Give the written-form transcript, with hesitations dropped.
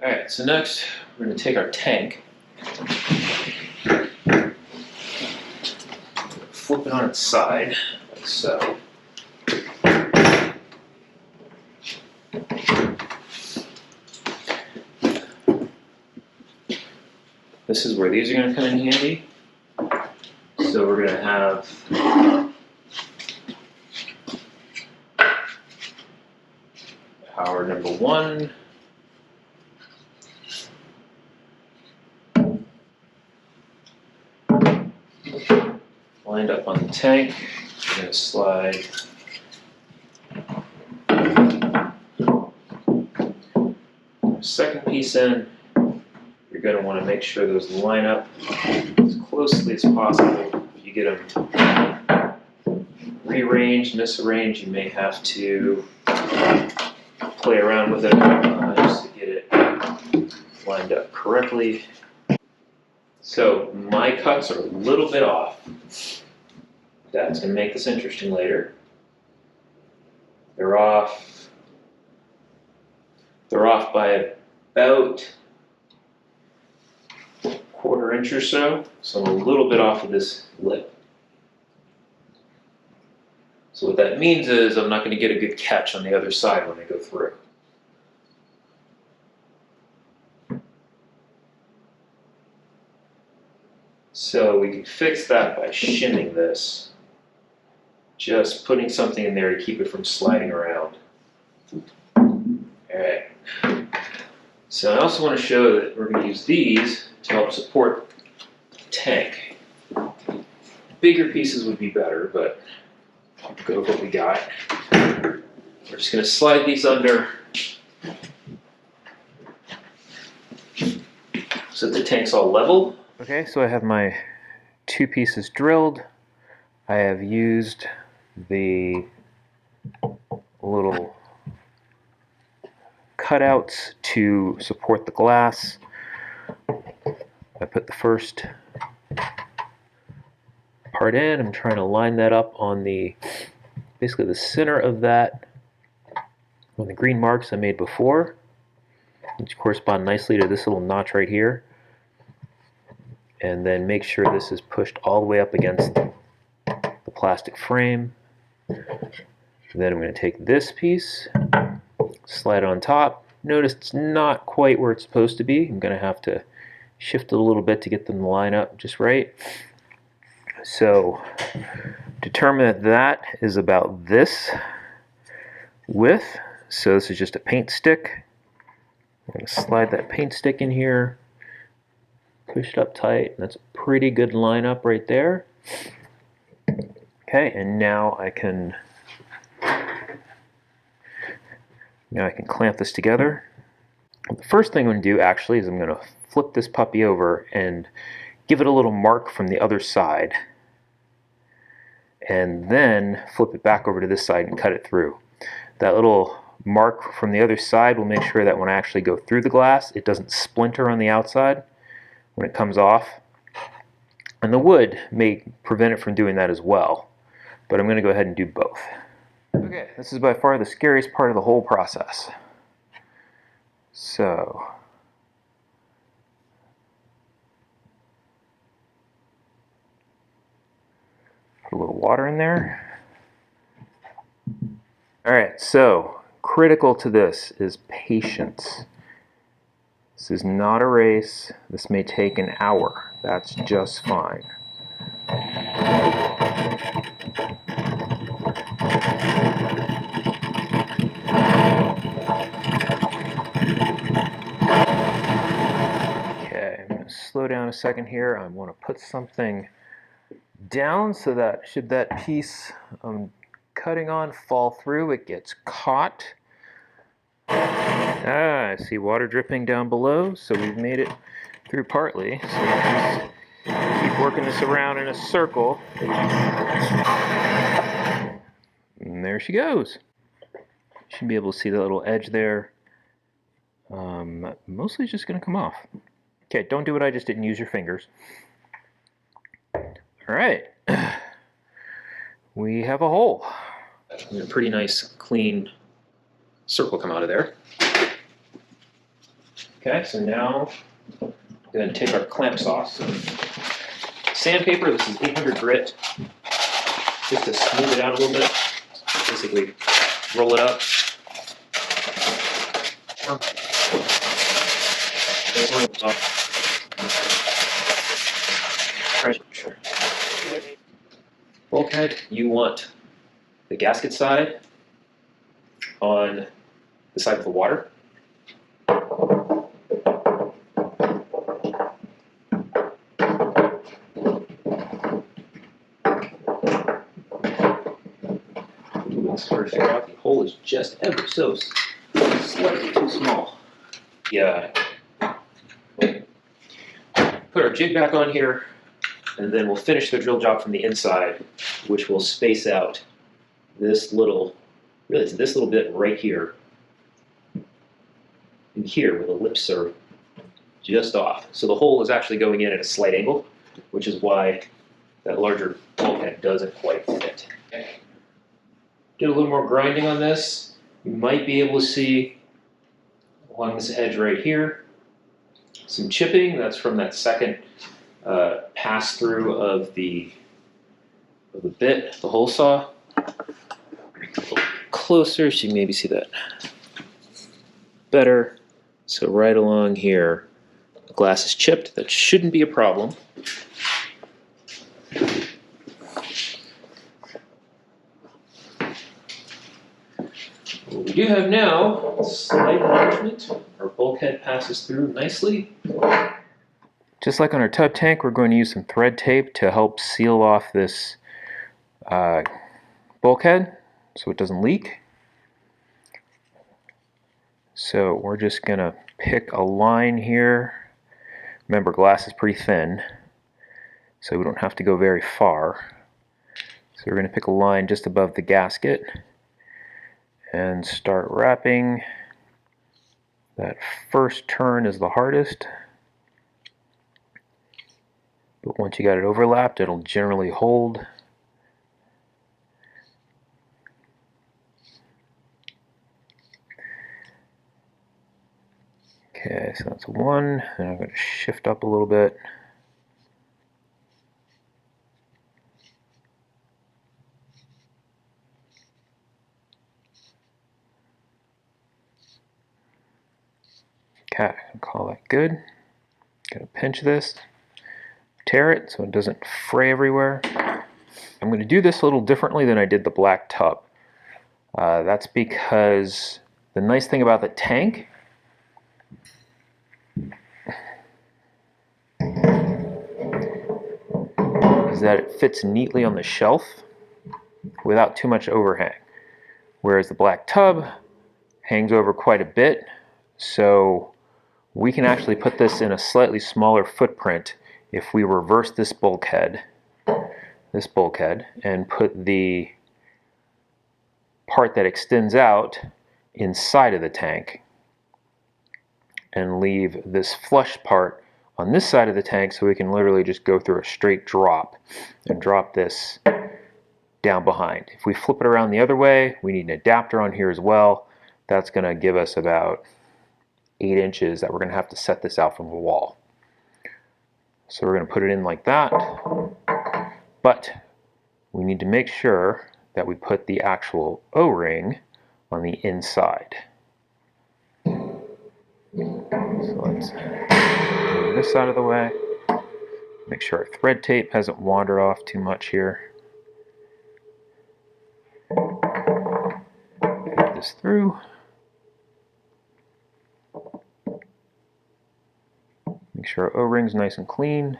Alright, so next we're going to take our tank, flip it on its side, like so. This is where these are going to come in handy. So we're going to have power number 1. Lined up on the tank. We're going to slide second piece in. You're going to want to make sure those line up as closely as possible. If you get them rearranged, misarranged, you may have to play around with it just to get it lined up correctly. So my cuts are a little bit off. That's going to make this interesting later. They're off by about a quarter inch or so. So I'm a little bit off of this lip. So what that means is I'm not going to get a good catch on the other side when I go through. So we can fix that by shimming this. Just putting something in there to keep it from sliding around. Alright. So I also want to show that we're going to use these to help support the tank. Bigger pieces would be better, but I'll go with what we got. We're just going to slide these under so that the tank's all level. Okay, so I have my 2 pieces drilled. I have used the little cutouts to support the glass. I put the first part in. I'm trying to line that up on basically the center of that, on the green marks I made before, which correspond nicely to this little notch right here. And then make sure this is pushed all the way up against the plastic frame. Then I'm going to take this piece, slide it on top. Notice it's not quite where it's supposed to be. I'm going to have to shift it a little bit to get them to line up just right. So determine that that is about this width. So this is just a paint stick. I'm going to slide that paint stick in here, push it up tight. That's a pretty good lineup right there. Okay, and now I can clamp this together. The first thing I'm going to do actually is I'm going to flip this puppy over and give it a little mark from the other side, and then flip it back over to this side and cut it through. That little mark from the other side will make sure that when I actually go through the glass, it doesn't splinter on the outside when it comes off. And the wood may prevent it from doing that as well, but I'm going to go ahead and do both. Okay, this is by far the scariest part of the whole process. So put a little water in there. Alright, so critical to this is patience. This is not a race. This may take an hour. That's just fine. Okay, I'm going to slow down a second here. I want to put something down so that should that piece I'm cutting on fall through, it gets caught. I see water dripping down below, so we've made it through partly. So just keep working this around in a circle. And there she goes. Should be able to see the little edge there. Mostly it's just going to come off. Okay, don't do what I just did and use your fingers. Alright. We have a hole. A pretty nice, clean circle come out of there. Okay, so now we're going to take our clamps off. So, sandpaper, this is 800 grit, just to smooth it out a little bit. Basically, roll it up. Bulkhead, you want the gasket side on the side of the water. It's hard to figure out. The hole is just ever so slightly too small. Yeah. Put our jig back on here, and then we'll finish the drill job from the inside, which will space out this little, really it's this little bit right here, and here where the lips are just off. So the hole is actually going in at a slight angle, which is why that larger bulkhead doesn't quite fit. Okay. Did a little more grinding on this. You might be able to see along this edge right here some chipping. That's from that second pass through of the bit, the hole saw. A little closer so you can maybe see that better. So right along here, the glass is chipped. That shouldn't be a problem. What we do have now, slight enlargement. Our bulkhead passes through nicely. Just like on our tub tank, we're going to use some thread tape to help seal off this bulkhead so it doesn't leak. So we're just going to pick a line here. Remember, glass is pretty thin, so we don't have to go very far. So we're going to pick a line just above the gasket and start wrapping. That first turn is the hardest, but once you got it overlapped, it'll generally hold. Okay, so that's one, and I'm going to shift up a little bit. Okay, I can call that good. Gonna pinch this, tear it so it doesn't fray everywhere. I'm going to do this a little differently than I did the black tub. That's because the nice thing about the tank is that it fits neatly on the shelf without too much overhang, whereas the black tub hangs over quite a bit, so we can actually put this in a slightly smaller footprint if we reverse this bulkhead, and put the part that extends out inside of the tank and leave this flush part on this side of the tank so we can literally just go through a straight drop and drop this down behind. If we flip it around the other way, we need an adapter on here as well. That's going to give us about 8 inches that we're going to have to set this out from the wall. So we're going to put it in like that, but we need to make sure that we put the actual O-ring on the inside. So let's move this out of the way. Make sure our thread tape hasn't wandered off too much here. Put this through. Make sure our O-ring's nice and clean.